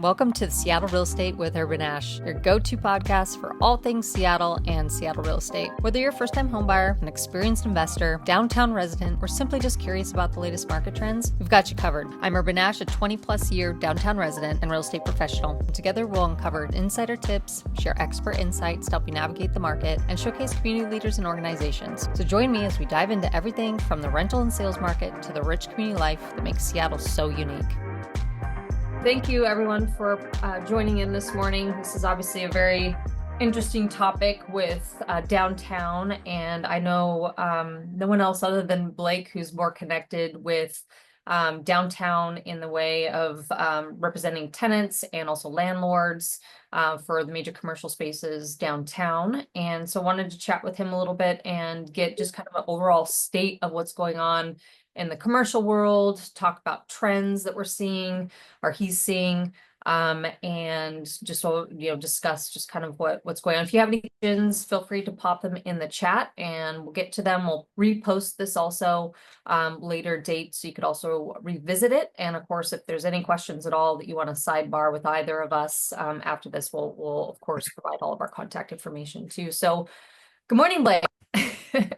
Welcome to the Seattle Real Estate with Urban Ash, your go-to podcast for all things Seattle and Seattle real estate. Whether you're a first-time homebuyer, an experienced investor, downtown resident, or simply just curious about the latest market trends, we've got you covered. I'm Urban Ash, a 20-plus year downtown resident and real estate professional. Together, we'll uncover insider tips, share expert insights to help you navigate the market, and showcase community leaders and organizations. So join me as we dive into everything from the rental and sales market to the rich community life that makes Seattle so unique. Thank you, everyone, for joining in this morning. This is obviously a very interesting topic with downtown, and I know no one else other than Blake who's more connected with downtown in the way of representing tenants and also landlords for the major commercial spaces downtown. And so wanted to chat with him a little bit and get just kind of an overall state of what's going on in the commercial world, talk about trends that we're seeing or he's seeing, and just so discuss just kind of what's going on. If you have any questions, feel free to pop them in the chat and we'll get to them. We'll repost this also later date, so you could also revisit it. And of course, if there's any questions at all that you want to sidebar with either of us after this, we'll of course provide all of our contact information too. So good morning, Blake.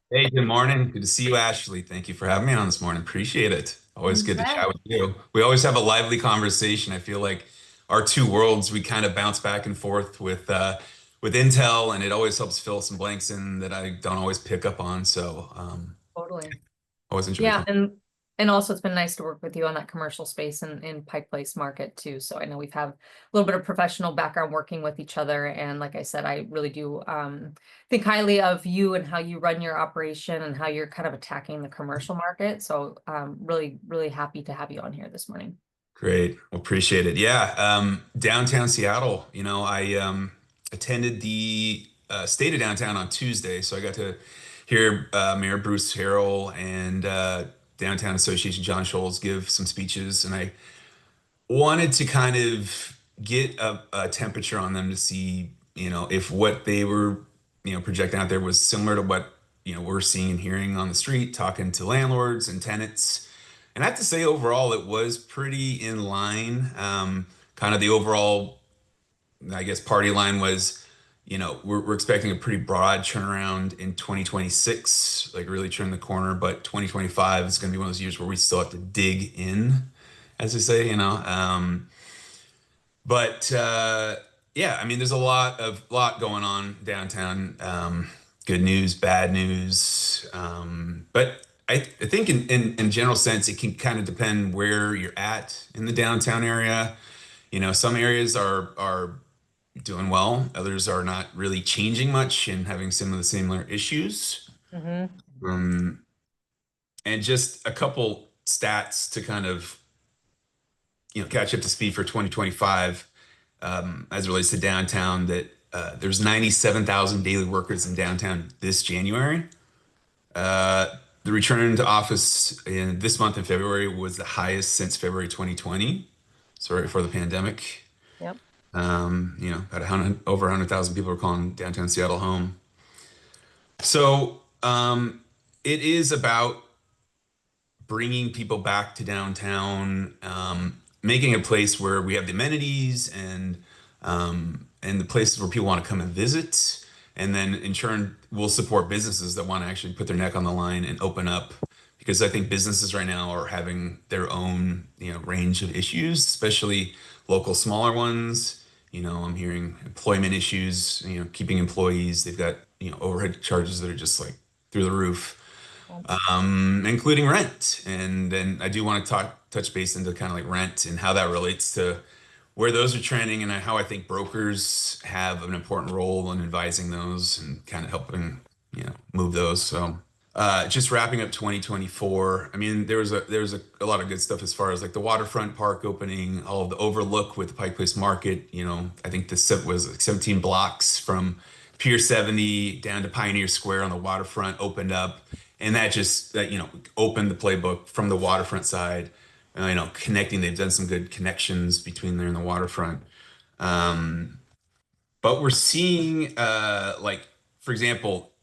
Hey, good morning. Good to see you, Ashley. Thank you for having me on this morning. Appreciate it. Always good to chat with you. We always have a lively conversation. I feel like our two worlds, we kind of bounce back and forth with intel, and it always helps fill some blanks in that I don't always pick up on. So Totally. always enjoy. Yeah, and also it's been nice to work with you on that commercial space and in Pike Place market too. So I know we've had a little bit of professional background working with each other. And like I said, I really do think highly of you and how you run your operation and how you're kind of attacking the commercial market. So really, really happy to have you on here this morning. Great. Well, appreciate it. Yeah. Downtown Seattle, I attended the state of downtown on Tuesday. So I got to hear Mayor Bruce Harrell and Downtown Association John Scholes give some speeches, and I wanted to kind of get a temperature on them to see, if what they were, projecting out there was similar to what, we're seeing and hearing on the street, talking to landlords and tenants. And I have to say, overall, it was pretty in line. Kind of the overall, I guess, party line was, we're expecting a pretty broad turnaround in 2026, like really turn the corner. But 2025 is going to be one of those years where we still have to dig in, as they say, Yeah, I mean, there's a lot going on downtown. Good news, bad news. But I think in general sense, it can kind of depend where you're at in the downtown area. Some areas are doing well. Others are not really changing much and having some of the similar issues. And just a couple stats to kind of, catch up to speed for 2025 as it relates to downtown, that there's 97,000 daily workers in downtown this January. The return to office in this month in February was the highest since February 2020, so right before the pandemic. Yep. About over 100,000 people are calling downtown Seattle home. So it is about bringing people back to downtown, making a place where we have the amenities and the places where people want to come and visit. And then in turn, we'll support businesses that want to actually put their neck on the line and open up. Because I think businesses right now are having their own, range of issues, especially local smaller ones. I'm hearing employment issues, keeping employees. They've got, overhead charges that are just like through the roof, including rent. And then I do want to touch base into kind of like rent and how that relates to where those are trending, and how I think brokers have an important role in advising those and kind of helping, move those. So just wrapping up 2024. I mean, there was a lot of good stuff as far as like the waterfront park opening, all of the overlook with the Pike Place Market. I think the set was like 17 blocks from Pier 70 down to Pioneer Square on the waterfront opened up, and that opened the playbook from the waterfront side. Connecting. They've done some good connections between there and the waterfront. But we're seeing, for example,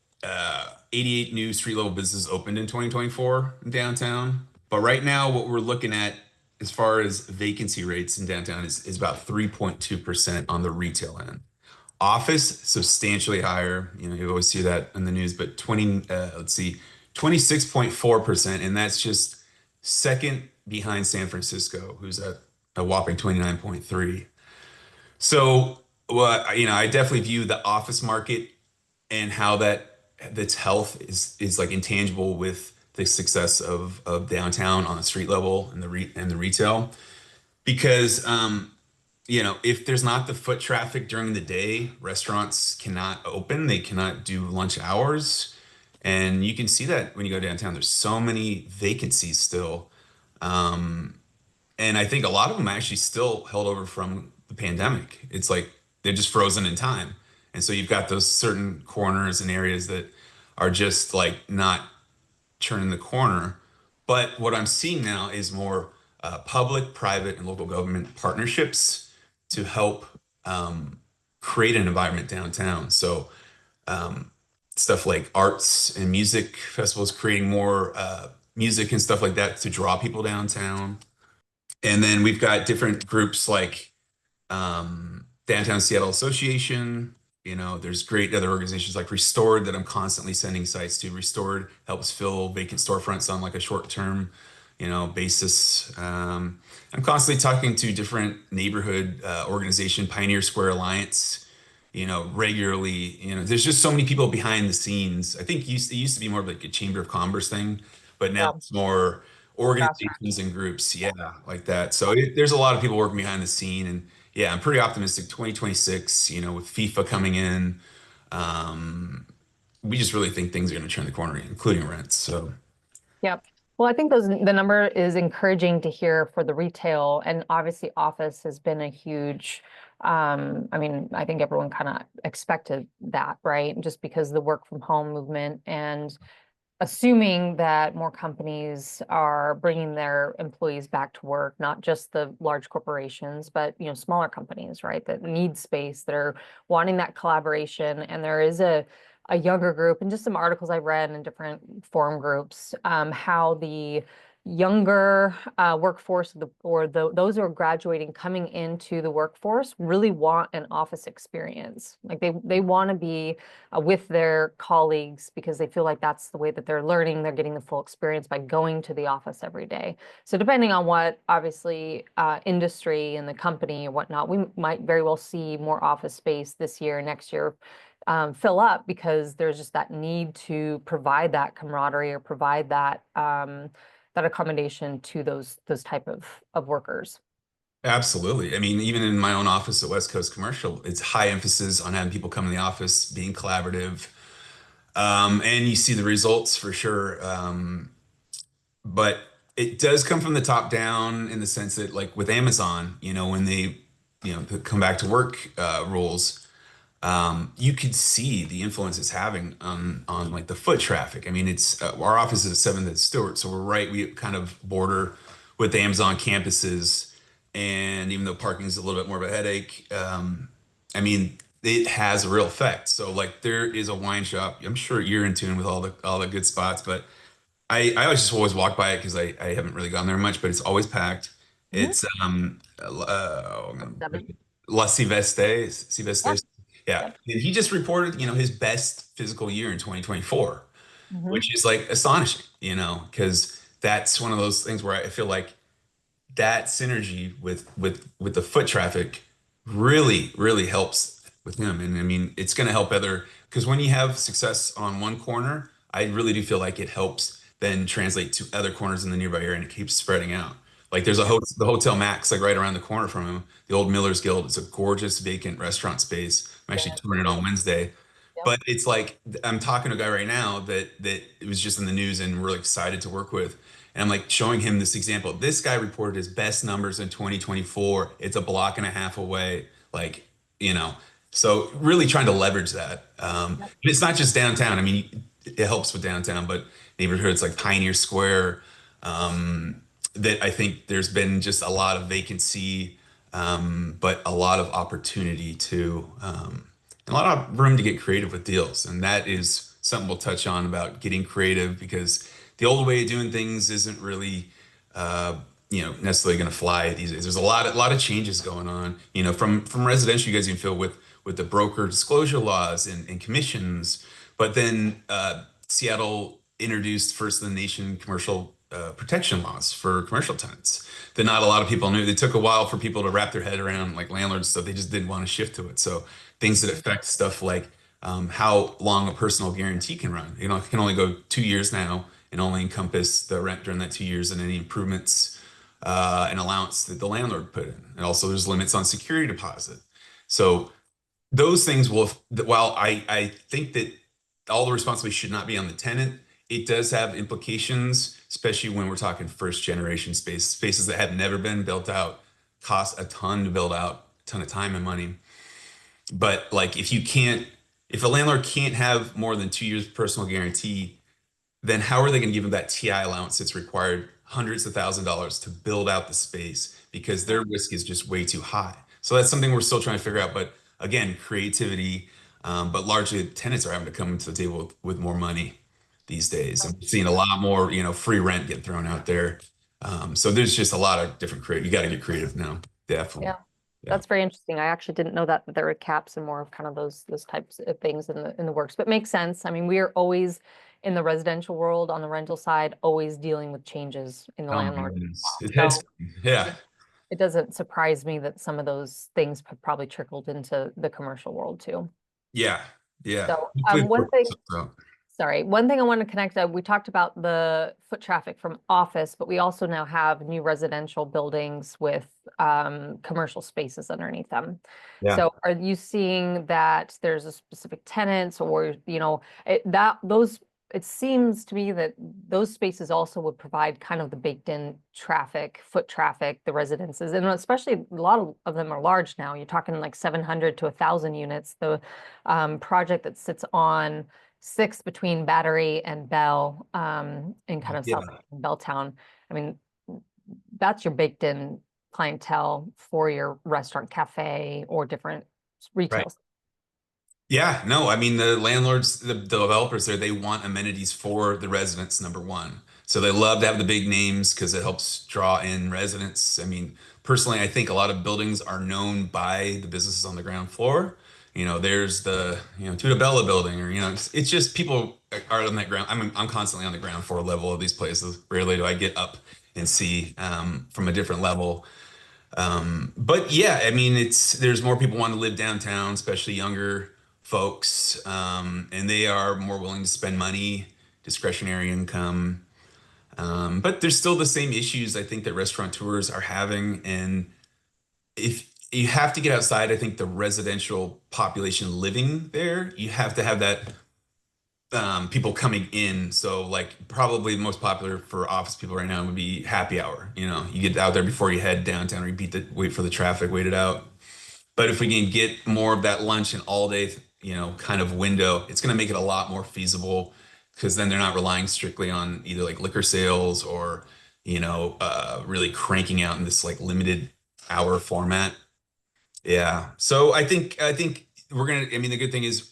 88 new street level businesses opened in 2024 in downtown. But right now, what we're looking at as far as vacancy rates in downtown is about 3.2% on the retail end. Office substantially higher. You know, you always see that in the news, but 26.4%, and that's just second behind San Francisco, who's at a whopping 29.3. So, well, you know, I definitely view the office market and how that's health is like intangible with the success of downtown on the street level and the retail because you know, if there's not the foot traffic during the day, restaurants cannot open, they cannot do lunch hours. And you can see that when you go downtown, there's so many vacancies still. And I think a lot of them actually still held over from the pandemic. It's like they're just frozen in time. And so you've got those certain corners and areas that are just like not turning the corner. But what I'm seeing now is more public, private, and local government partnerships to help create an environment downtown. So stuff like arts and music festivals, creating more music and stuff like that to draw people downtown. And then we've got different groups like Downtown Seattle Association. You know, there's great other organizations like Restored that I'm constantly sending sites to. Restored helps fill vacant storefronts on like a short-term, you know, basis. I'm constantly talking to different neighborhood organization, Pioneer Square Alliance, you know, regularly. You know, there's just so many people behind the scenes. I think it used to be more of like a Chamber of Commerce thing, but now Yeah. it's more Grassroots. organizations and groups, yeah, like that. So there's a lot of people working behind the scene, and yeah, I'm pretty optimistic. 2026, you know, with FIFA coming in, um, we just really think things are going to turn the corner, including rents. So Yep. Well, I think the number is encouraging to hear for the retail, and obviously office has been a huge, I mean, I think everyone kind of expected that, right? Just because of the work from home movement and assuming that more companies are bringing their employees back to work, not just the large corporations, but smaller companies, right? That need space, that are wanting that collaboration. And there is a younger group, and just some articles I read in different forum groups, how the younger workforce, those who are graduating, coming into the workforce, really want an office experience. Like they want to be with their colleagues because they feel like that's the way that they're learning. They're getting the full experience by going to the office every day. So depending on what, obviously, industry and the company or whatnot, we might very well see more office space this year, next year, fill up, because there's just that need to provide that camaraderie or provide that that accommodation to those type of workers. absolutely. I mean, even in my own office at West Coast Commercial, it's high emphasis on having people come in the office, being collaborative, and you see the results for sure. But it does come from the top down in the sense that, like with Amazon, you know, when they, you know, the come back to work rules, you could see the influence it's having on like the foot traffic. I mean, it's our office is at 7th and Stewart, so we're right. We kind of border with the Amazon campuses, and even though parking is a little bit more of a headache, I mean, it has a real effect. So like, there is a wine shop. I'm sure you're in tune with all the good spots, but I always just always walk by it because I haven't really gone there much, but it's always packed. Mhm. It's Seven. La Siveste, Yep. yeah. Yep. And he just reported, you know, his best physical year in 2024, Mhm. which is like astonishing, you know, because that's one of those things where I feel like that synergy with the foot traffic really helps with him. And I mean, it's going to help other, because when you have success on one corner, I really do feel like it helps then translate to other corners in the nearby area, and it keeps spreading out. Like there's the Hotel Max like right around the corner from him, the old Miller's Guild. It's a gorgeous vacant restaurant space. I'm Yeah. actually touring it on Wednesday. Yep. But it's like I'm talking to a guy right now that it was just in the news and we're excited to work with. And I'm like showing him this example. This guy reported his best numbers in 2024. It's a block and a half away. Like, you know, so really trying to leverage that. Yep. It's not just downtown. I mean, it helps with downtown, but neighborhoods like Pioneer Square, that I think there's been just a lot of vacancy, but a lot of opportunity to, and a lot of room to get creative with deals. And that is something we'll touch on about getting creative, because the old way of doing things isn't really, necessarily going to fly these days. There's a lot of changes going on, from residential. You guys even feel with the broker disclosure laws and commissions, but then Seattle introduced first in the nation commercial protection laws for commercial tenants that not a lot of people knew. It took a while for people to wrap their head around, like landlords stuff. They just didn't want to shift to it. So things that affect stuff like how long a personal guarantee can run. It can only go 2 years now and only encompass the rent during that 2 years and any improvements and allowance that the landlord put in. And also there's limits on security deposit. So those things will, while I think that all the responsibility should not be on the tenant, it does have implications, especially when we're talking first generation spaces that have never been built out, cost a ton to build out, a ton of time and money. But like if a landlord can't have more than 2 years personal guarantee, then how are they going to give them that TI allowance that's required hundreds of $1,000s to build out the space because their risk is just way too high. So that's something we're still trying to figure out. But again, creativity, but largely tenants are having to come to the table with more money these days. I'm seeing a lot more, free rent get thrown out there. So there's just a lot of different creative. You got to get creative now, definitely. Yeah. Yeah. That's very interesting. I actually didn't know that there were caps and more of kind of those types of things in the works, but makes sense. I mean, we are always in the residential world on the rental side, always dealing with changes in the Oh my landlord. goodness. So Yeah. it doesn't surprise me that some of those things probably trickled into the commercial world too. Yeah. Yeah. So Hopefully it one works thing, out. sorry, one thing I want to connect, we talked about the foot traffic from office, but we also now have new residential buildings with commercial spaces underneath them. Yeah. So are you seeing that there's a specific tenants or, it seems to me that those spaces also would provide kind of the baked in traffic, foot traffic, the residences, and especially a lot of them are large now. You're talking like 700 to 1,000 units. The project that sits on Sixth between Battery and Bell, in kind of South Yeah. Belltown. I mean, that's your baked in clientele for your restaurant, cafe, or different Right. retail. Yeah, no, I mean the landlords, the developers there, they want amenities for the residents, number one. So they love to have the big names because it helps draw in residents. I mean, personally, I think a lot of buildings are known by the businesses on the ground floor. There's the, Tuda Bella building, or, it's just people are on that ground. I'm constantly on the ground floor level of these places. Rarely do I get up and see from a different level. But yeah, I mean, there's more people want to live downtown, especially younger folks, and they are more willing to spend money, discretionary income. But there's still the same issues I think that restaurateurs are having, and if you have to get outside, I think the residential population living there, you have to have that people coming in. So like probably the most popular for office people right now would be happy hour. You get out there before you head downtown, or you wait for the traffic, wait it out. But if we can get more of that lunch and all day, kind of window, it's going to make it a lot more feasible because then they're not relying strictly on either like liquor sales or, really cranking out in this like limited hour format. Yeah. So I think I mean, the good thing is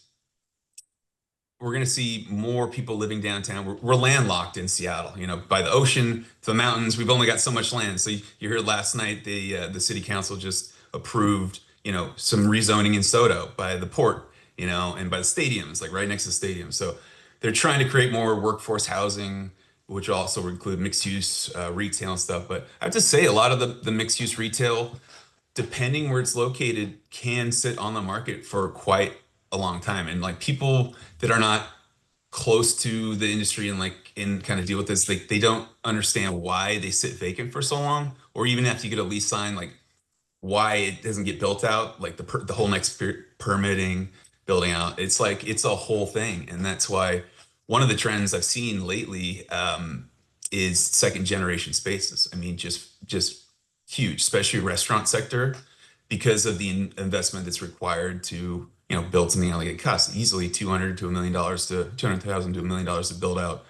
we're going to see more people living downtown. We're landlocked in Seattle, by the ocean to the mountains. We've only got so much land. So you heard last night the city council just approved, some rezoning in Soto by the port, and by the stadiums, like right next to the stadium. So they're trying to create more workforce housing, which also include mixed use retail and stuff. But I have to say, a lot of the mixed use retail, depending where it's located, can sit on the market for quite a long time. And like people that are not close to the industry and like in kind of deal with this, like they don't understand why they sit vacant for so long, or even after you get a lease signed, like why it doesn't get built out, like the whole next permitting, building out. It's like it's a whole thing, and that's why one of the trends I've seen lately is second generation spaces. I mean, just huge, especially restaurant sector, because of the investment that's required to build something out. Like it costs easily 200 to $1 million to 200,000 to $1 million to build out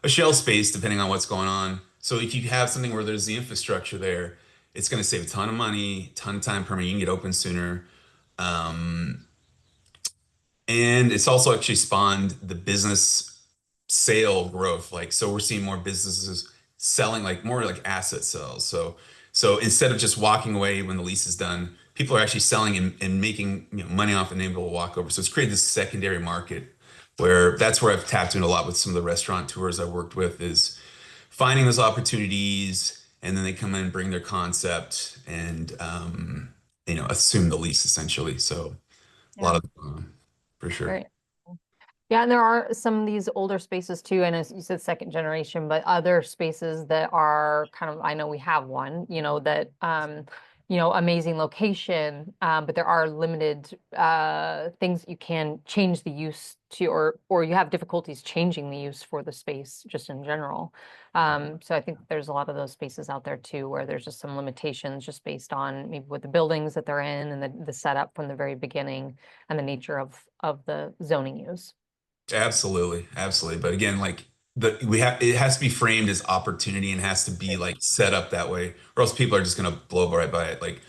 a shell space, depending on what's going on. So if you have something where there's the infrastructure there, it's going to save a ton of money, ton of time permitting. You can get open sooner. Um, and it's also actually spawned the business sale growth. Like, so we're seeing more businesses selling, like more like asset sales. So instead of just walking away when the lease is done, people are actually selling and making, money off and able to walk over. So it's created this secondary market where that's where I've tapped into a lot with some of the restaurant tours I worked with, is finding those opportunities, and then they come in and bring their concept and assume the lease essentially. So a lot Yeah. of for sure. Right. Yeah, and there are some of these older spaces too, and as you said, second generation, but other spaces that are kind of, I know we have one, that amazing location, but there are limited things you can change the use to, or you have difficulties changing the use for the space just in general. So I think there's a lot of those spaces out there too, where there's just some limitations just based on maybe what the buildings that they're in and the setup from the very beginning and the nature of the zoning use. Absolutely, absolutely. But again, like it has to be framed as opportunity and has to be like set up that way, or else people are just gonna blow right by it. Like,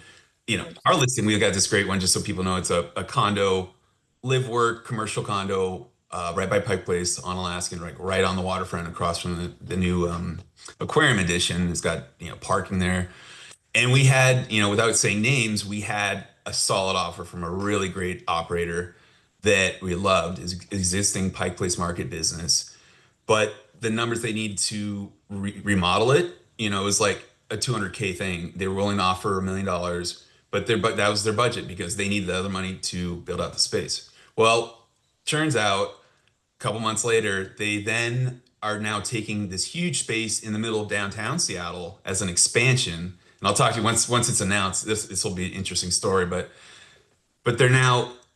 our 100%. listing, we've got this great one, just so people know, it's a condo, live work, commercial condo, right by Pike Place on Alaskan, right on the waterfront across from the new aquarium addition. It's got, parking there. And we had, without saying names, we had a solid offer from a really great operator that we loved, is existing Pike Place Market business. But the numbers they need to remodel it, is like a 200K thing. They were willing to offer $1 million, but that was their budget because they needed the other money to build out the space. Well, turns out couple months later, they then are now taking this huge space in the middle of downtown Seattle as an expansion. And I'll talk to you once it's announced. This will be an interesting story, but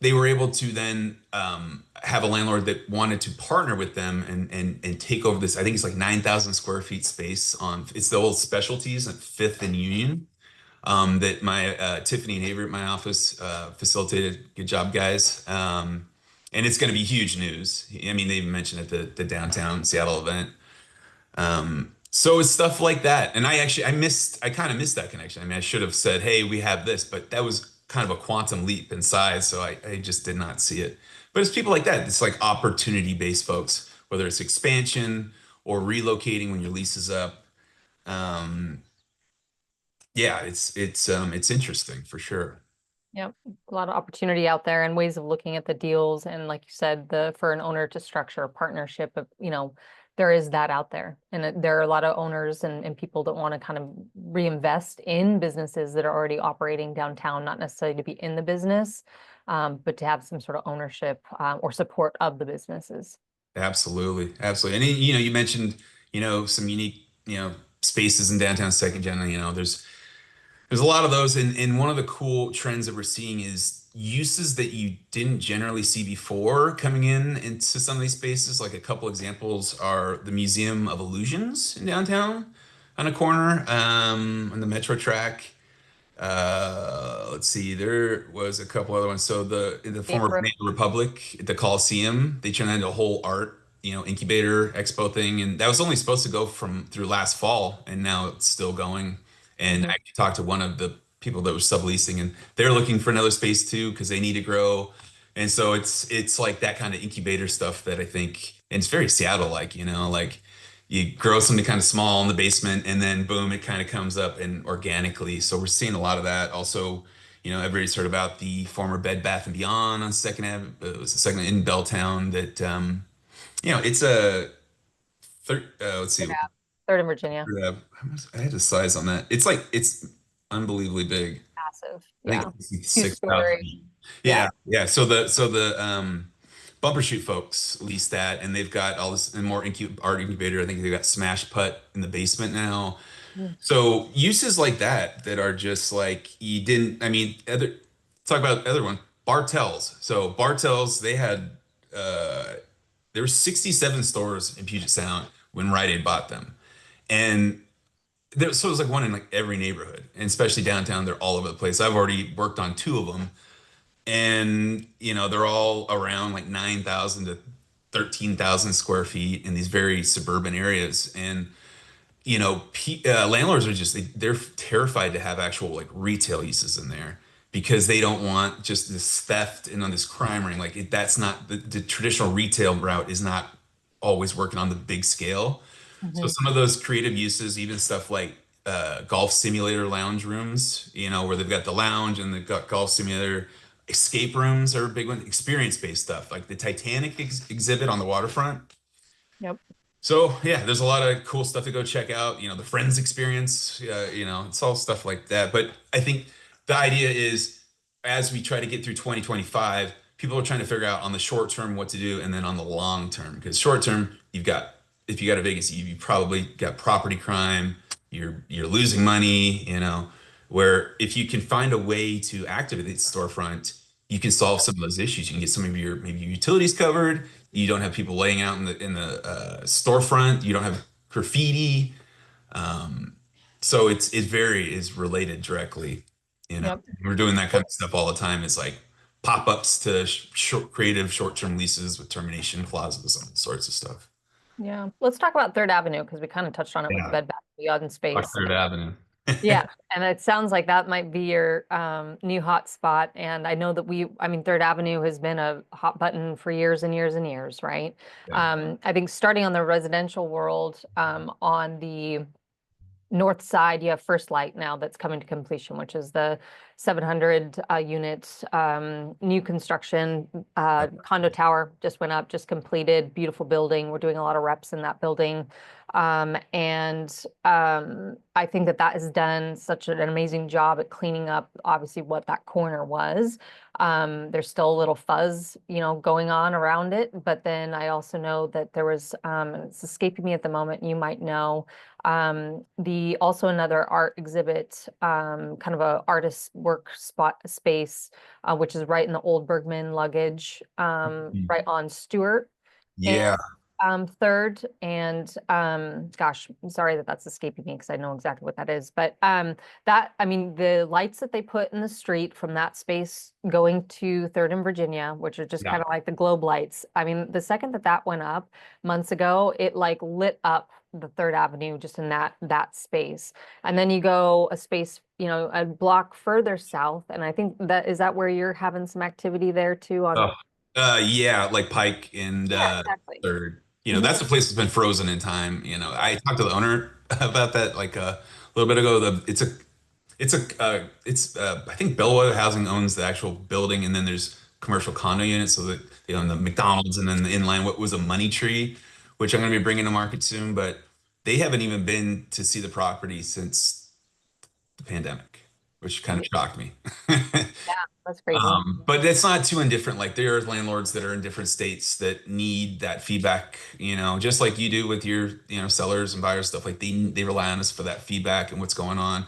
they were able to then have a landlord that wanted to partner with them and take over this. I think it's like 9,000 square feet space on. It's the old Specialties at Fifth and Union, that my Tiffany and Avery at my office facilitated. Good job, guys. And it's going to be huge news. I mean, they even mentioned at the downtown Seattle event. So it's stuff like that. And I kind of missed that connection. I mean, I should have said, hey, we have this, but that was kind of a quantum leap in size. So I just did not see it. But it's people like that. It's like opportunity-based folks, whether it's expansion or relocating when your lease is up. Um, yeah, it's interesting for sure. Yep, a lot of opportunity out there and ways of looking at the deals. And like you said, for an owner to structure a partnership of, there is that out there. And there are a lot of owners and people that want to kind of reinvest in businesses that are already operating downtown, not necessarily to be in the business, but to have some sort of ownership or support of the businesses. Absolutely, absolutely. And you mentioned, some unique, spaces in downtown second gen. There's a lot of those, and one of the cool trends that we're seeing is uses that you didn't generally see before coming into some of these spaces. Like a couple examples are the Museum of Illusions in downtown on a corner, on the Metro track. Let's see, there was a couple other ones. So the former Paper. Banana Republic, the Coliseum, they turned that into a whole art, incubator expo thing, and that was only supposed to go through last fall, and now it's still going. And Mhm. I talked to one of the people that was subleasing, and they're looking for another space too because they need to grow. And so it's like that kind of incubator stuff that I think, and it's very Seattle-like, like you grow something kind of small in the basement and then boom, it kind of comes up and organically. So we're seeing a lot of that. Also, everybody's heard about the former Bed Bath and Beyond on Second Ave. It was a second in Belltown that, it's a let's see, Third in Virginia. I had a size on that. It's unbelievably big. Massive. I think Yeah. it's Two 6,000 story. feet. Yeah. Yeah, yeah. So the Bumper Shoot folks lease that, and they've got all this and more art incubator. I think they've got Smash Putt in the basement now. Mm. So uses like that are just like you didn't. I mean, talk about the other one, Bartels. So Bartels, uh there were 67 stores in Puget Sound when Rite Aid bought them, and so there's like one in like every neighborhood, and especially downtown, they're all over the place. I've already worked on two of them, and they're all around like 9,000 to 13,000 square feet in these very suburban areas. And landlords are they're terrified to have actual like retail uses in there because they don't want just this theft and on this crime ring. That's not the traditional retail route is not always working on the big scale. So Mhm. some of those creative uses, even stuff like golf simulator lounge rooms, where they've got the lounge and they've got golf simulator. Escape rooms are a big one. Experience-based stuff, like the Titanic exhibit on the waterfront. Yep. So yeah, there's a lot of cool stuff to go check out. The Friends experience. It's all stuff like that. But I think the idea is, as we try to get through 2025, people are trying to figure out on the short term what to do, and then on the long term. Because short term, if you got a Vegas, you probably got property crime. You're losing money. Where if you can find a way to activate the storefront, you can solve some of those issues. You can get some of your maybe your utilities covered. You don't have people laying out in the storefront. You don't have graffiti. Um, so it very is related directly. Yep. We're doing that kind of stuff all the time. It's like pop-ups to creative short-term leases with termination clauses and all sorts of stuff. Yeah. Let's talk about Third Avenue because we kind of touched on it with the Yeah, Bed Bath & Beyond Rock space. Third Avenue. Yeah, and it sounds like that might be your new hot spot. And I know that Third Avenue has been a hot button for years and years and years, right? Yeah. I think starting on the residential world, on the north side, you have First Light now that's coming to completion, which is the 700 units, new construction, condo tower just went up, just completed, beautiful building. We're doing a lot of reps in that building. I think that has done such an amazing job at cleaning up, obviously, what that corner was. There's still a little fuzz, going on around it. But then I also know that there was, it's escaping me at the moment, you might know, the also another art exhibit, kind of a artist work spot space, which is right in the old Bergman luggage, right on Stewart and Yeah. Third. And gosh, I'm sorry that that's escaping me because I know exactly what that is. But the lights that they put in the street from that space going to Third and Virginia, which are just Yeah. kind of like the globe lights. I mean, the second that went up months ago, it like lit up the Third Avenue just in that space. And then you go a space, a block further south, and I think that where you're having some activity there too on. Oh, yeah, like Pike and Yeah, exactly. Third. Mhm. That's the place that's been frozen in time. I talked to the owner about that like a little bit ago. I think Bellwether Housing owns the actual building, and then there's commercial condo units, so that they own the McDonald's, and then the inline what was a money tree, which I'm going to be bringing to market soon. But they haven't even been to see the property since the pandemic, which kind of shocked me. Yeah, that's crazy. But it's not too indifferent. Like there are landlords that are in different states that need that feedback, just like you do with your, sellers and buyers stuff. Like they rely on us for that feedback and what's going on.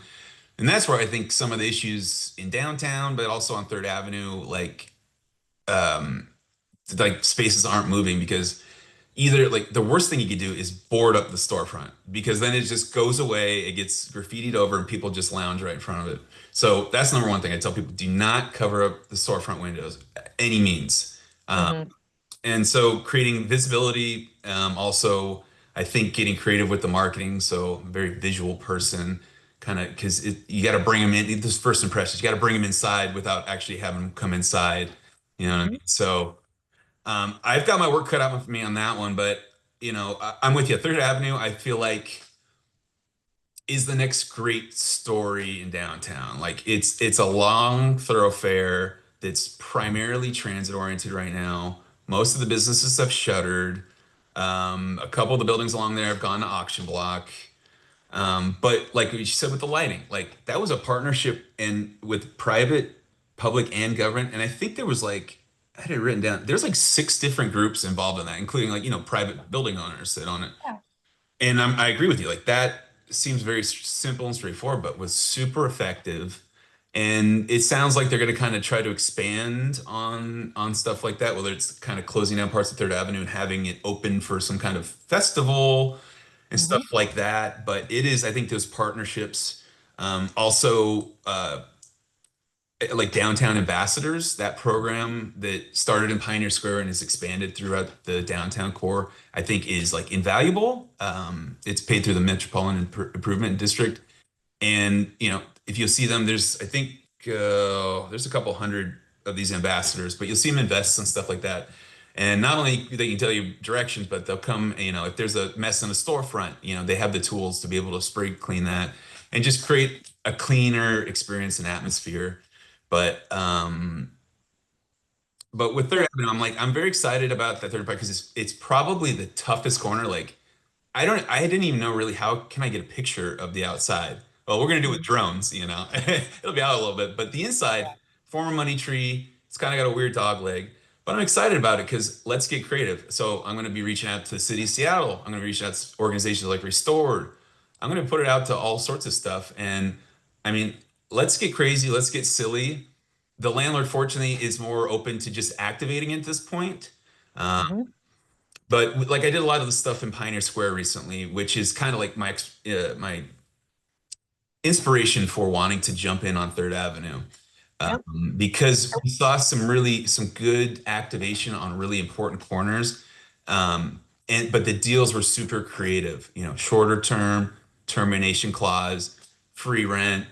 And that's where I think some of the issues in downtown, but also on Third Avenue, um, like spaces aren't moving because either like the worst thing you could do is board up the storefront because then it just goes away, it gets graffitied over, and people just lounge right in front of it. So that's number one thing I tell people: do not cover up the storefront windows any means. Hmm. And so creating visibility, also I think getting creative with the marketing. So I'm a very visual person, kind of because you got to bring them in. This first impressions, you got to bring them inside without actually having them come inside. You know what I mean? So. I've got my work cut out for me on that one, but I'm with you. Third Avenue, I feel like is the next great story in downtown. Like it's a long thoroughfare that's primarily transit oriented right now. Most of the businesses have shuttered. A couple of the buildings along there have gone to auction block. But like you said with the lighting, like that was a partnership and with private, public, and government. And I think there was like I had it written down. There's like six different groups involved in that, including like private building owners that own it. Yeah. And I agree with you. Like that seems very simple and straightforward, but was super effective. And it sounds like they're going to kind of try to expand on stuff like that, whether it's kind of closing down parts of Third Avenue and having it open for some kind of festival and Hmm. stuff like that. But it is, I think, those partnerships. Also, like downtown ambassadors, that program that started in Pioneer Square and has expanded throughout the downtown core, I think is like invaluable. It's paid through the Metropolitan Improvement District, and if you'll see them, there's I think there's a couple hundred of these ambassadors, but you'll see them invest and stuff like that. And not only they can tell you directions, but they'll come, if there's a mess in the storefront, they have the tools to be able to spray clean that and just create a cleaner experience and atmosphere. But but with Third Avenue, I'm very excited about that third part because it's probably the toughest corner. Like I didn't even know really how can I get a picture of the outside. Well, we're gonna do it with drones, It'll be out a little bit, but the inside, former money tree, it's kind of got a weird dog leg, but I'm excited about it because let's get creative. So I'm gonna be reaching out to the city of Seattle. I'm gonna reach out to organizations like Restored. I'm gonna put it out to all sorts of stuff, and I mean, let's get crazy, let's get silly. The landlord, fortunately, is more open to just activating it at this point. Mhm. But like I did a lot of the stuff in Pioneer Square recently, which is kind of like my inspiration for wanting to jump in on Third Avenue, Yep. because we saw some good activation on really important corners, and but the deals were super creative. Shorter term, termination clause, free rent,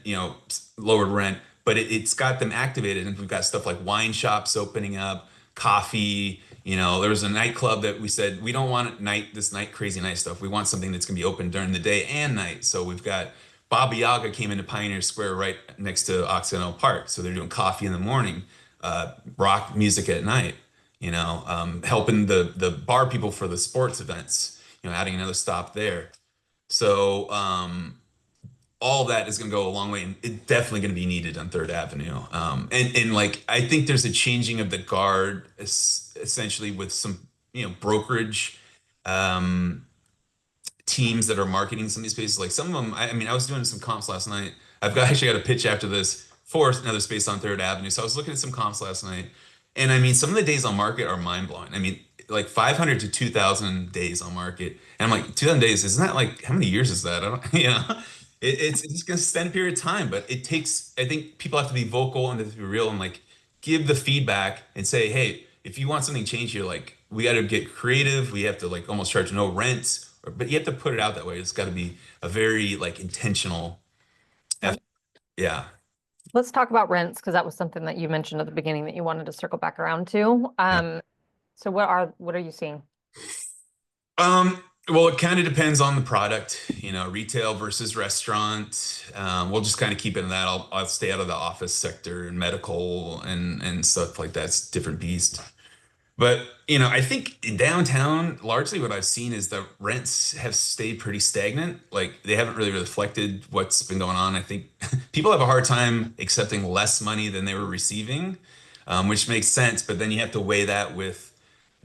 lowered rent, but it's got them activated, and we've got stuff like wine shops opening up, coffee. There was a nightclub that we said we don't want this night crazy night stuff. We want something that's going to be open during the day and night. So we've got Baba Yaga came into Pioneer Square right next to Occidental Park. So they're doing coffee in the morning, rock music at night, helping the bar people for the sports events, adding another stop there. So all that is going to go a long way, and it's definitely going to be needed on Third Avenue. And like I think there's a changing of the guard, essentially with some brokerage. Um, Teams that are marketing some of these spaces. Like some of them, I mean, I was doing some comps last night. Actually got a pitch after this for another space on Third Avenue. So I was looking at some comps last night, and I mean, some of the days on market are mind blowing. I mean, like 500 to 2,000 days on market, and I'm like, 2,000 days, isn't that like how many years is that? I don't, it's just gonna extend a period of time, but it takes. I think people have to be vocal and have to be real and like give the feedback and say, hey, if you want something changed here, like we got to get creative. We have to like almost charge no rent, but you have to put it out that way. It's got to be a very like intentional effort. Yep. Yeah. Let's talk about rents because that was something that you mentioned at the beginning that you wanted to circle back around to. Yeah. So what are you seeing? Well, it kind of depends on the product, retail versus restaurant. We'll just kind of keep it in that. I'll stay out of the office sector and medical and stuff like that. It's a different beast. But, I think in downtown, largely what I've seen is the rents have stayed pretty stagnant. Like they haven't really reflected what's been going on. I think people have a hard time accepting less money than they were receiving, which makes sense. But then you have to weigh that with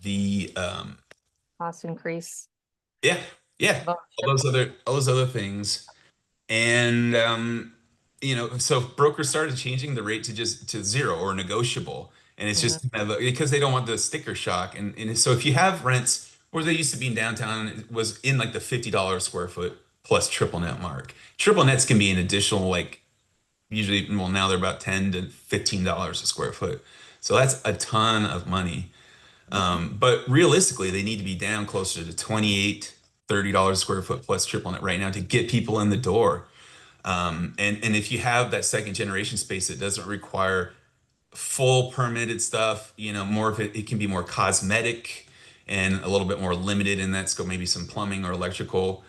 the Cost increase yeah, yeah, of ownership? all those other things. And so brokers started changing the rate to just to zero or negotiable. And it's Mhm. just kind of because they don't want the sticker shock. And so if you have rents where they used to be in downtown, it was in like the $50 square foot plus triple net mark. Triple nets can be an additional like usually, well, now they're about 10 to $15 a square foot. So that's a ton of money. But realistically, they need to be down closer to 28, $30 a square foot plus triple net right now to get people in the door. And if you have that second generation space, it doesn't require full permitted stuff, more of it can be more cosmetic and a little bit more limited in that scope, maybe some plumbing or electrical.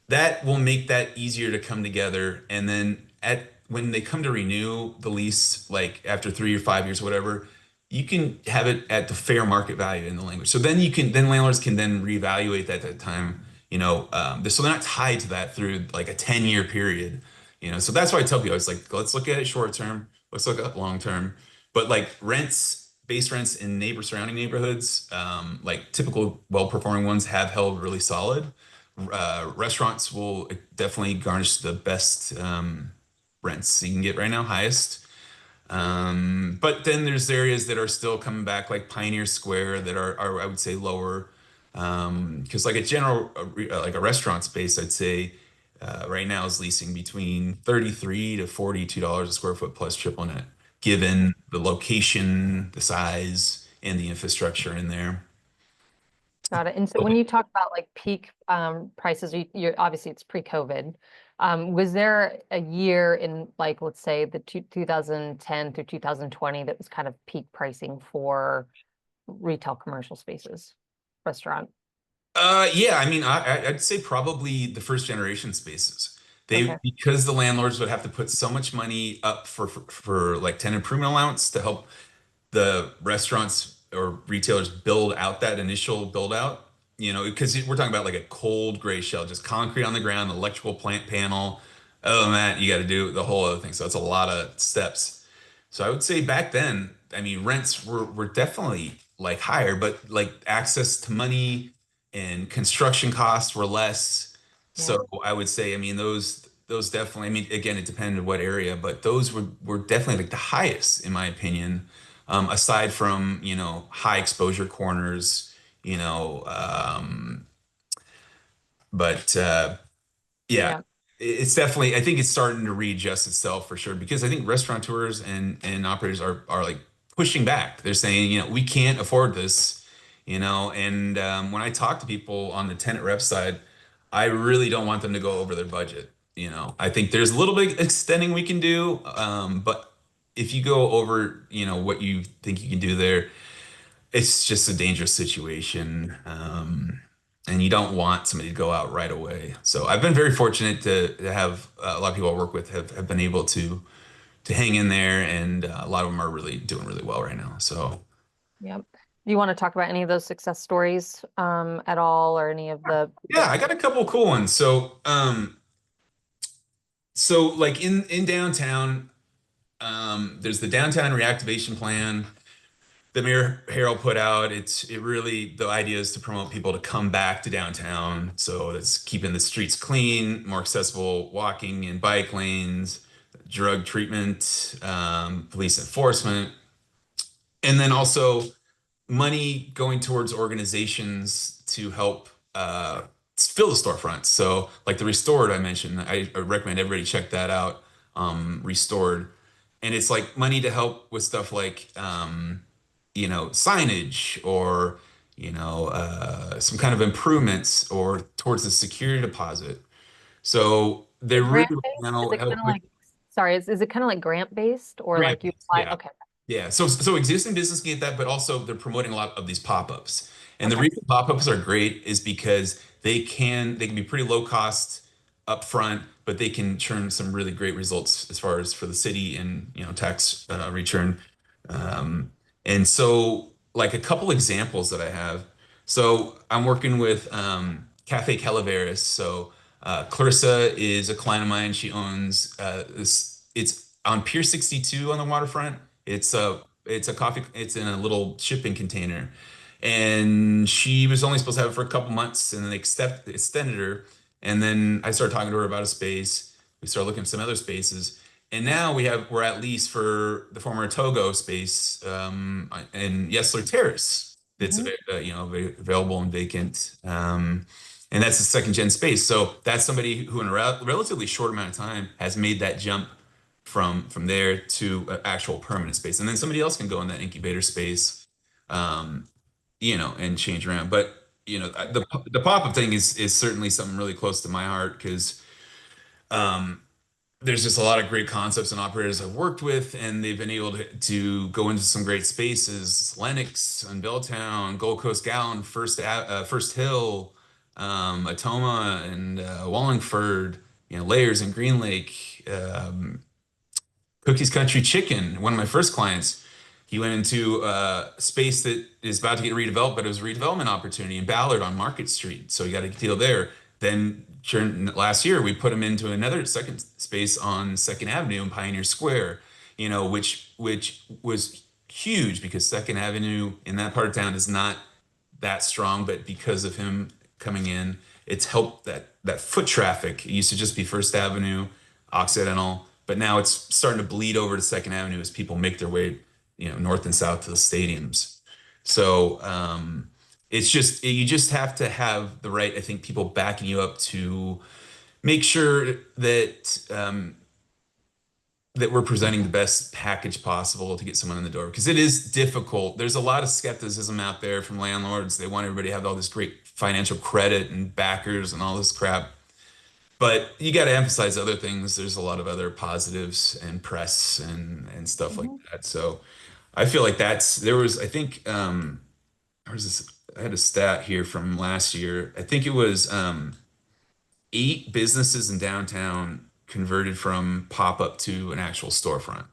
That will make that easier to come together. And then at when they come to renew the lease, like after 3 or 5 years, or whatever, you can have it at the fair market value in the language. So then landlords can then reevaluate that at that time, so they're not tied to that through like a 10-year period, So that's why I tell people, it's like, let's look at it short term, let's look at long term. But like base rents in surrounding neighborhoods, like typical well-performing ones have held really solid. Restaurants will definitely garnish the best rents you can get right now, highest. But then there's areas that are still coming back, like Pioneer Square, that are I would say lower. Because like a like a restaurant space, I'd say right now is leasing between 33 to $42 a square foot plus triple net, given the location, the size, and the infrastructure in there. Got it. And so when you talk about like peak prices, you're obviously it's pre-COVID. Was there a year in like let's say the 2010 through 2020 that was kind of peak pricing for retail commercial spaces, restaurant? Yeah, I mean, I'd say probably the first generation spaces. Okay. Because the landlords would have to put so much money up for like tenant improvement allowance to help the restaurants or retailers build out that initial build out, because we're talking about like a cold gray shell, just concrete on the ground, electrical plant panel. Other than that, you got to do the whole other thing. So it's a lot of steps. So I would say back then, I mean, rents were definitely like higher, but like access to money and construction costs were less. Yeah. So I would say, I mean, those definitely, I mean, again, it depended on what area, but those were definitely like the highest in my opinion. Aside from, high exposure corners, you know, but yeah, Yeah. it's definitely, I think it's starting to readjust itself for sure because I think restaurateurs and operators are like pushing back. They're saying, we can't afford this, and when I talk to people on the tenant rep side, I really don't want them to go over their budget. I think there's a little bit extending we can do, but if you go over, what you think you can do there, it's just a dangerous situation. And you don't want somebody to go out right away. So I've been very fortunate to have a lot of people I work with have been able to hang in there, and a lot of them are really doing really well right now. So Yep. Do you want to talk about any of those success stories at all, or any of yeah, I got a couple cool ones. So like in downtown, there's the downtown reactivation plan that Mayor Harrell put out. It really, the idea is to promote people to come back to downtown. So it's keeping the streets clean, more accessible walking and bike lanes, drug treatment, police enforcement, and then also money going towards organizations to help fill the storefronts. So, like the Restored I mentioned, I recommend everybody check that out. Restored, and it's like money to help with stuff like signage or some kind of improvements or towards the security deposit. So the they're grant really based? Is now it kind of helping. like, sorry, is it kind of like grant based, or Grant like you apply? yeah. Okay. Yeah. So existing business get that, but also they're promoting a lot of these pop-ups. And the Okay. reason pop-ups are great is because they can be pretty low cost up front, but they can churn some really great results as far as for the city and tax return. Um, and so like a couple examples that I have. So I'm working with Cafe Calaveras. So Clarissa is a client of mine. She owns this. It's on Pier 62 on the waterfront. It's a coffee. It's in a little shipping container, and she was only supposed to have it for a couple months, and then they extended her. And then I started talking to her about a space. We started looking at some other spaces, and now we're at least for the former Togo space in Yesler Terrace. That's Mhm. available and vacant. And that's a second gen space. So that's somebody who in a relatively short amount of time has made that jump from there to an actual permanent space. And then somebody else can go in that incubator space, um, and change around. But the pop-up thing is certainly something really close to my heart because there's just a lot of great concepts and operators I've worked with, and they've been able to go into some great spaces. Lenox and Belltown, Gold Coast Gallon, First Hill, Atoma and Wallingford, Layers and Green Lake, Cookies Country Chicken, one of my first clients. He went into a space that is about to get redeveloped, but it was a redevelopment opportunity in Ballard on Market Street. So he got a deal there. Then last year, we put him into another second space on Second Avenue in Pioneer Square, which was huge because Second Avenue in that part of town is not that strong, but because of him coming in, it's helped that foot traffic. It used to just be First Avenue, Occidental, but now it's starting to bleed over to Second Avenue as people make their way, north and south to the stadiums. So it's just you just have to have the right, I think, people backing you up to make sure that we're presenting the best package possible to get someone in the door because it is difficult. There's a lot of skepticism out there from landlords. They want everybody to have all this great financial credit and backers and all this crap. But you got to emphasize other things. There's a lot of other positives and press and stuff like Mhm. that. So I feel like there was, I think, I had a stat here from last year. I think it was 8 businesses in downtown converted from pop-up to an actual storefront.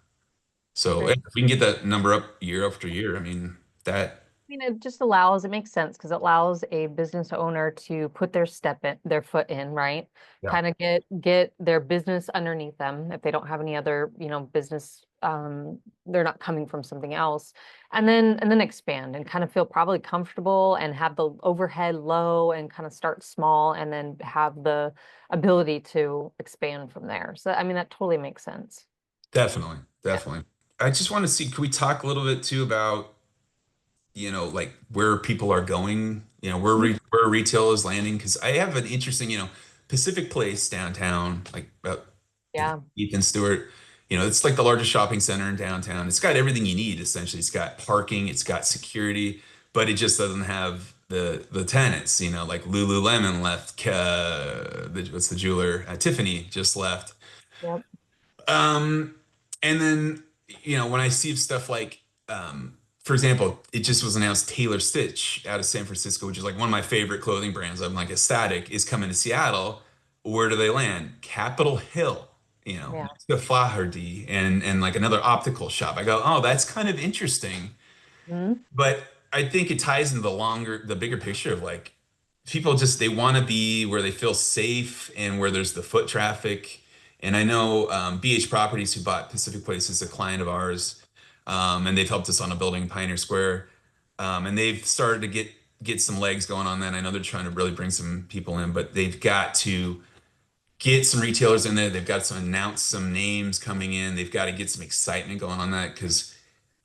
So if Great. we can get that number up year after year, I mean, that, Mean, it just allows, it makes sense because it allows a business owner to put their foot in, right? yeah, Kind of get their business underneath them if they don't have any other, business, they're not coming from something else. And then expand and kind of feel probably comfortable and have the overhead low and kind of start small and then have the ability to expand from there. So I mean, that totally makes sense. definitely, Yeah. definitely. I just want to see, can we talk a little bit too about, like where people are going, where retail is landing? Because I have an interesting, Pacific Place downtown, like about Yeah. Ethan Stewart. It's like the largest shopping center in downtown. It's got everything you need, essentially. It's got parking, it's got security, but it just doesn't have the tenants, like Lululemon left, what's the jeweler? Tiffany just left. Yep. Um, and then, when I see stuff like, for example, it just was announced Taylor Stitch out of San Francisco, which is like one of my favorite clothing brands. I'm like ecstatic, is coming to Seattle. Where do they land? Capitol Hill, Yeah. next to Flaherty and like another optical shop. I go, oh, that's kind of interesting. Mhm. But I think it ties into the bigger picture of like people just they want to be where they feel safe and where there's the foot traffic. And I know BH Properties, who bought Pacific Place, is a client of ours, and they've helped us on a building in Pioneer Square, and they've started to get some legs going on that. I know they're trying to really bring some people in, but they've got to get some retailers in there. They've got to announce some names coming in. They've got to get some excitement going on that because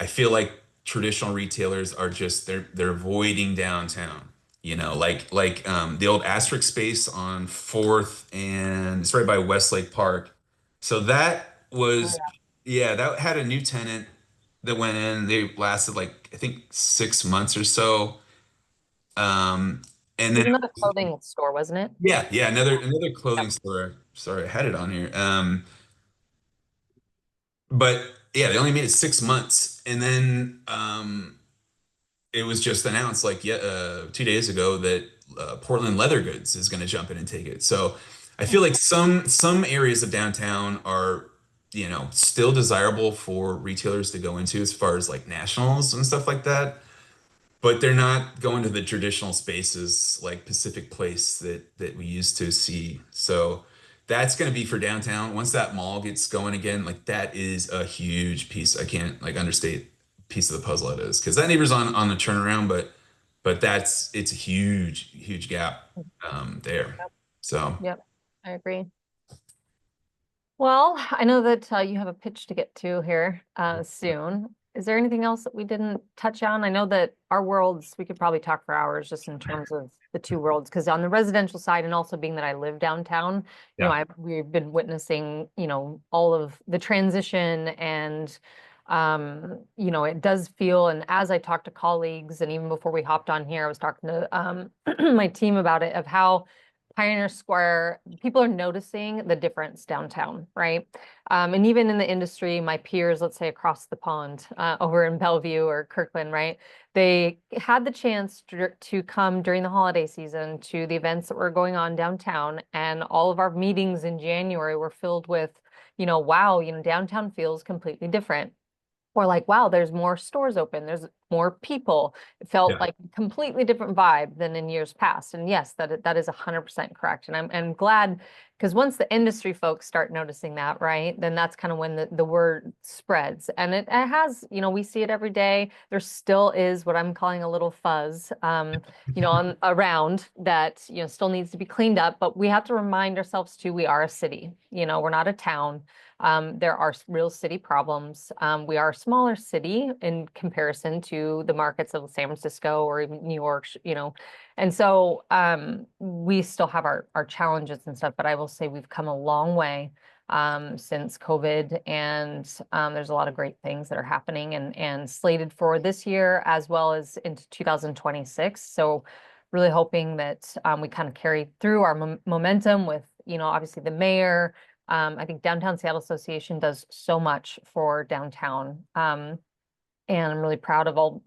I feel like traditional retailers are just they're avoiding downtown. The old Asterisk space on Fourth, and it's right by Westlake Park. So that was, yeah, that had a new tenant that went in. They lasted like I think 6 months or so. Um, and It then was another clothing store, wasn't it? yeah, yeah, Yeah. another clothing Yep. store. Sorry, I had it on here. But yeah, they only made it 6 months, and then it was just announced like 2 days ago that Portland Leather Goods is going to jump in and take it. So I feel like some areas of downtown are still desirable for retailers to go into as far as like nationals and stuff like that, but they're not going to the traditional spaces like Pacific Place that we used to see. So that's going to be for downtown. Once that mall gets going again, like that is a huge piece. I can't like understate piece of the puzzle it is because that neighbor's on the turnaround, but it's a huge gap there. Yep. So Yep. I agree. Well, I know that you have a pitch to get to here soon. Is there anything else that we didn't touch on? I know that our worlds, we could probably talk for hours just in terms of the two worlds, because on the residential side, and also being that I live downtown, yeah, we've been witnessing, all of the transition and it does feel, and as I talk to colleagues, and even before we hopped on here, I was talking to my team about it, of how Pioneer Square, people are noticing the difference downtown, right? And even in the industry, my peers, let's say across the pond, over in Bellevue or Kirkland, right? They had the chance to come during the holiday season to the events that were going on downtown, and all of our meetings in January were filled with, wow, downtown feels completely different. Or like, wow, there's more stores open, there's more people. It felt yeah, like a completely different vibe than in years past. And yes, that is 100% correct. And I'm glad, because once the industry folks start noticing that, right, then that's kind of when the word spreads. And it has, we see it every day. There still is what I'm calling a little fuzz, on around that, still needs to be cleaned up. But we have to remind ourselves too, we are a city, we're not a town. There are real city problems. We are a smaller city in comparison to the markets of San Francisco or even New York, and so we still have our challenges and stuff, but I will say we've come a long way since COVID, and there's a lot of great things that are happening and slated for this year as well as into 2026. So really hoping that we kind of carry through our momentum with, obviously the mayor. I think Downtown Seattle Association does so much for downtown. And I'm really proud of all,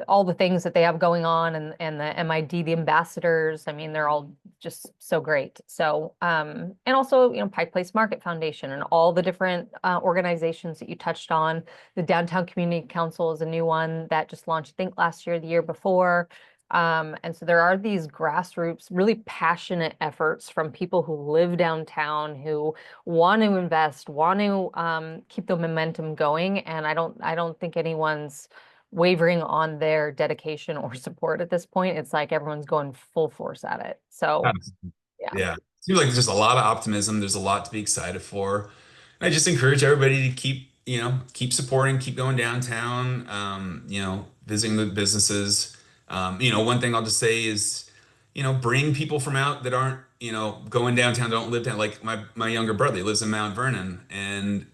all the things that they have going on, and the MID, the ambassadors. I mean, they're all just so great. So, and also, Pike Place Market Foundation and all the different organizations that you touched on. The Downtown Community Council is a new one that just launched, I think, last year, the year before. And so there are these grassroots, really passionate efforts from people who live downtown, who want to invest, want to keep the momentum going. And I don't think anyone's wavering on their dedication or support at this point. It's like everyone's going full force at it. So yeah. Yeah. Seems like there's just a lot of optimism. There's a lot to be excited for. And I just encourage everybody to keep supporting, keep going downtown, visiting the businesses. One thing I'll just say is, bring people from out that aren't, going downtown, don't live down. Like my younger brother, he lives in Mount Vernon, and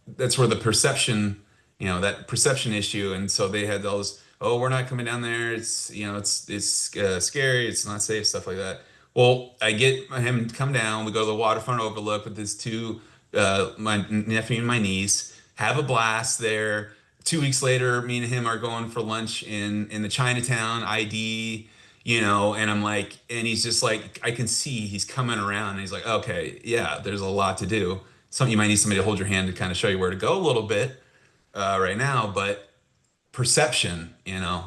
that's where the perception, that perception issue. And so they had all this, oh, we're not coming down there. It's scary. It's not safe, stuff like that. Well, I get him to come down. We go to the waterfront overlook with his two, my nephew and my niece, have a blast there. 2 weeks later, me and him are going for lunch in the Chinatown ID, and I'm like, and he's just like, I can see he's coming around, and he's like, okay, yeah, there's a lot to do. You might need somebody to hold your hand to kind of show you where to go a little bit right now, but perception,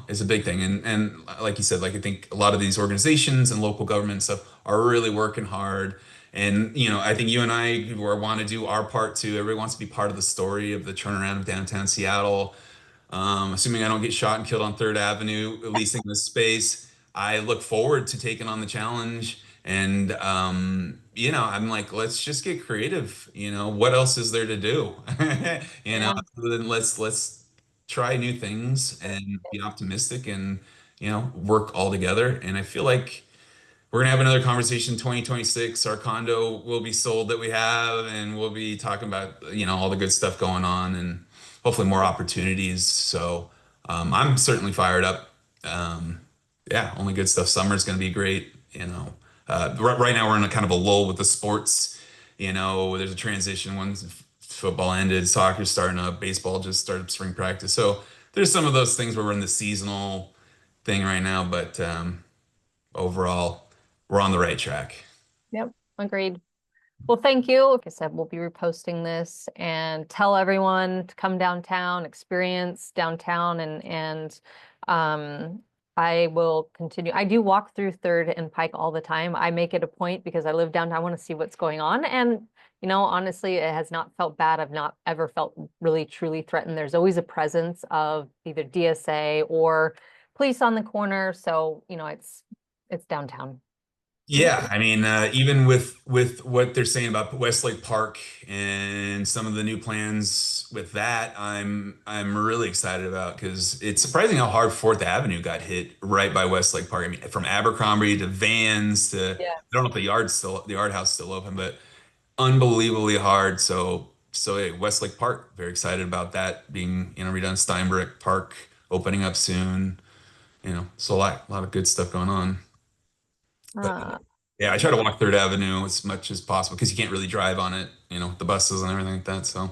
is a big thing. And like you said, like I think a lot of these organizations and local government and stuff are really working hard. And I think you and I want to do our part too. Everybody wants to be part of the story of the turnaround of downtown Seattle. Assuming I don't get shot and killed on Third Avenue, leasing this space, I look forward to taking on the challenge. And I'm like, let's just get creative. What else is there to do? Yeah. Other than let's try new things and be optimistic and work all together. And I feel like we're gonna have another conversation 2026. Our condo will be sold that we have, and we'll be talking about all the good stuff going on and hopefully more opportunities. So I'm certainly fired up. Yeah, only good stuff. Summer's gonna be great. Right now we're in a kind of a lull with the sports. There's a transition once football ended, soccer's starting up, baseball just started spring practice. So there's some of those things where we're in the seasonal thing right now, but overall, we're on the right track. Yep. Agreed. Well, thank you. Like I said, we'll be reposting this and tell everyone to come downtown, experience downtown, and I will continue. I do walk through Third and Pike all the time. I make it a point because I live downtown. I want to see what's going on. And honestly, it has not felt bad. I've not ever felt really truly threatened. There's always a presence of either DSA or police on the corner. So, it's downtown. Yeah, I mean, even with what they're saying about Westlake Park and some of the new plans with that, I'm really excited about because it's surprising how hard Fourth Avenue got hit right by Westlake Park. I mean, from Abercrombie to Vans to Yeah. I don't know if the yard house is still open, but unbelievably hard. So hey, Westlake Park, very excited about that being redone. Steinbrook Park opening up soon. So a lot of good stuff going on. But Uh, yeah, I try to walk Third Avenue as much as possible because you can't really drive on it, the buses and everything like that. So,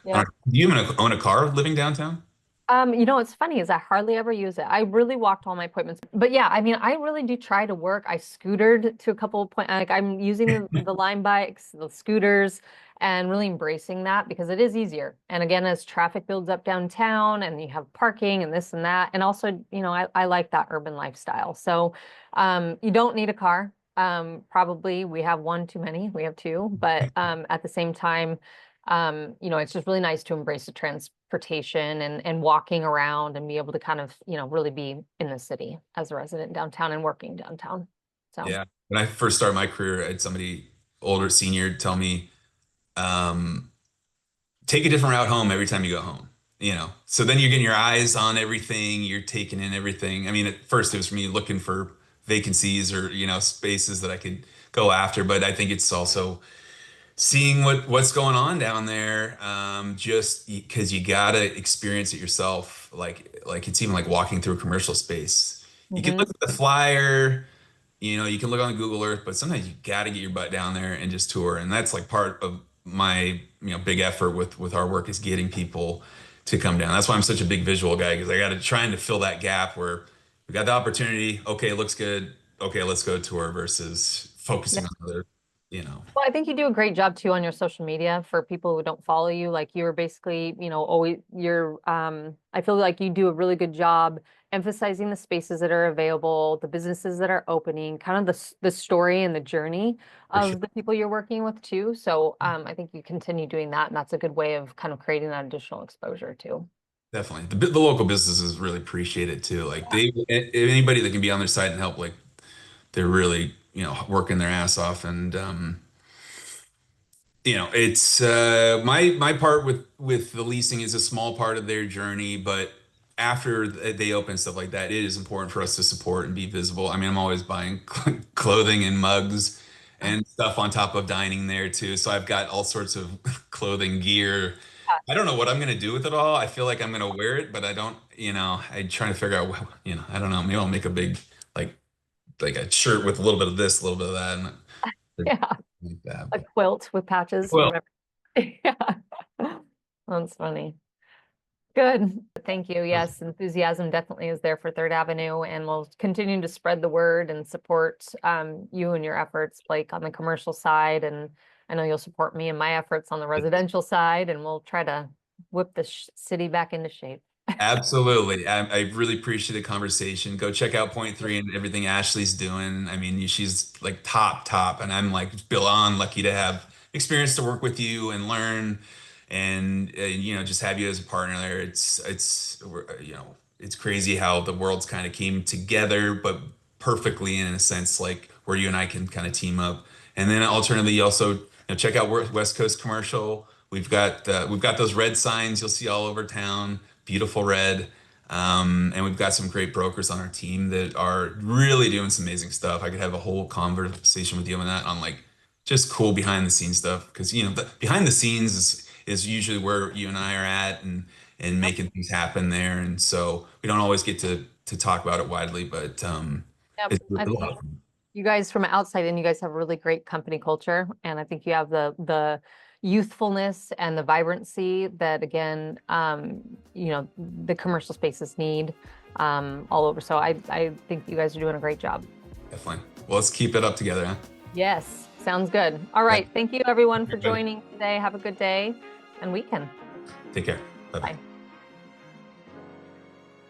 yeah. do you even own a car living downtown? What's funny is I hardly ever use it. I really walked all my appointments. But yeah, I mean, I really do try to work. I scootered to a couple of points. Like I'm using the Lime bikes, the scooters, and really embracing that because it is easier. And again, as traffic builds up downtown and you have parking and this and that, and also, I like that urban lifestyle. So, you don't need a car. Probably we have one too many. We have two, but at the same time, it's just really nice to embrace the transportation and walking around and be able to kind of, really be in the city as a resident downtown and working downtown. So, Yeah. When I first started my career, I had somebody older, senior, tell me, um, take a different route home every time you go home. So then you're getting your eyes on everything, you're taking in everything. I mean, at first it was for me looking for vacancies or, spaces that I could go after, but I think it's also seeing what's going on down there, just because you gotta experience it yourself. Like it's even like walking through a commercial space. You can mhm. look at the flyer, you can look on Google Earth, but sometimes you gotta get your butt down there and just tour. And that's like part of big effort with our work is getting people to come down. That's why I'm such a big visual guy, because I got to trying to fill that gap where we got the opportunity. Okay, it looks good. Okay, let's go tour versus focusing on other. Well, I think you do a great job too on your social media for people who don't follow you. Like you're basically, always I feel like you do a really good job emphasizing the spaces that are available, the businesses that are opening, kind of the story and the journey For sure. of the people you're working with too. So I think you continue doing that, and that's a good way of kind of creating that additional exposure too. Definitely. The local businesses really appreciate it too. Like anybody that can be on their side and help, like they're really, working their ass off. And it's my part with the leasing is a small part of their journey, but after they open stuff like that, it is important for us to support and be visible. I mean, I'm always buying clothing and mugs and stuff on top of dining there too. So I've got all sorts of clothing gear. I don't know what I'm gonna do with it all. I feel like I'm gonna wear it, but I don't, I'm trying to figure out, I don't know, maybe I'll make a big like like a shirt with a little bit of this, a little bit of that, and Yeah, like that. a But, quilt with patches or well, whatever. Yeah, that's funny. Good. Thank you. Yes, enthusiasm definitely is there for Third Avenue, and we'll continue to spread the word and support you and your efforts, Blake, on the commercial side. And I know you'll support me in my efforts on the residential side, and we'll try to whip the city back into shape. absolutely. I really appreciate the conversation. Go check out Point Three and everything Ashley's doing. I mean, she's like top, and I'm like beyond lucky to have experience to work with you and learn, and just have you as a partner there. It's crazy how the worlds kind of came together, but perfectly in a sense, like where you and I can kind of team up. And then alternatively, you also check out West Coast Commercial. We've got those red signs you'll see all over town, beautiful red. And we've got some great brokers on our team that are really doing some amazing stuff. I could have a whole conversation with you on that, on like just cool behind the scenes stuff, because the behind the scenes is usually where you and I are at, and making things happen there. And so we don't always get to talk about it widely, but Yep. it's I really a think lot of fun. you guys from outside in, you guys have a really great company culture, and I think you have the youthfulness and the vibrancy that again, the commercial spaces need all over. So I think you guys are doing a great job. Definitely. Well, let's keep it up together, huh? Yes, sounds good. All Yeah. right. Thank you everyone for Everybody, joining today. Have a good day and weekend. take care. Bye bye. Bye.